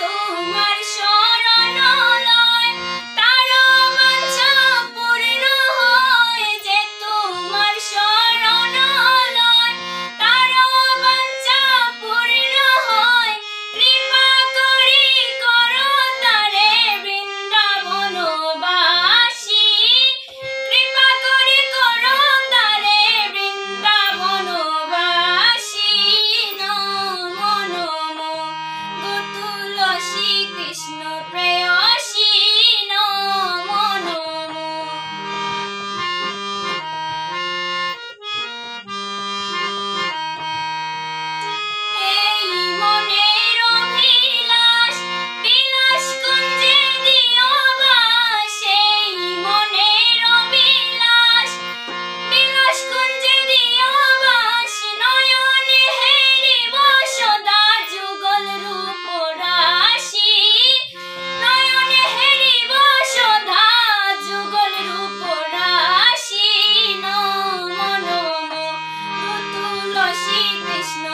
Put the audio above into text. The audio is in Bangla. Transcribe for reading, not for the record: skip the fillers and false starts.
তোমার শরণ লয়, তার বাঞ্ছা পূর্ণ হয়। যে তোমার শরণ লয়, তার বাঞ্ছা পূর্ণ হয়। কৃপা করি করো তারে বৃন্দাবনবাসী, কৃপা করি করো তারে বৃন্দাবনবাসী। নমো নমো গো তুলসী কৃষ্ণ প্রেয়সী, নমো নমো। এই মনের অভিলাষ বিলাস কুঞ্জে দিও বাস, এই মনের অভিলাষ বিলাস কুঞ্জে দিও বাস। নয়নে হেরিব সদা যুগল রূপ রাশি, নয়নে হেরিব সদা যুগল রূপ রাশি। নমো নমো গো তুলসী কৃষ্ণ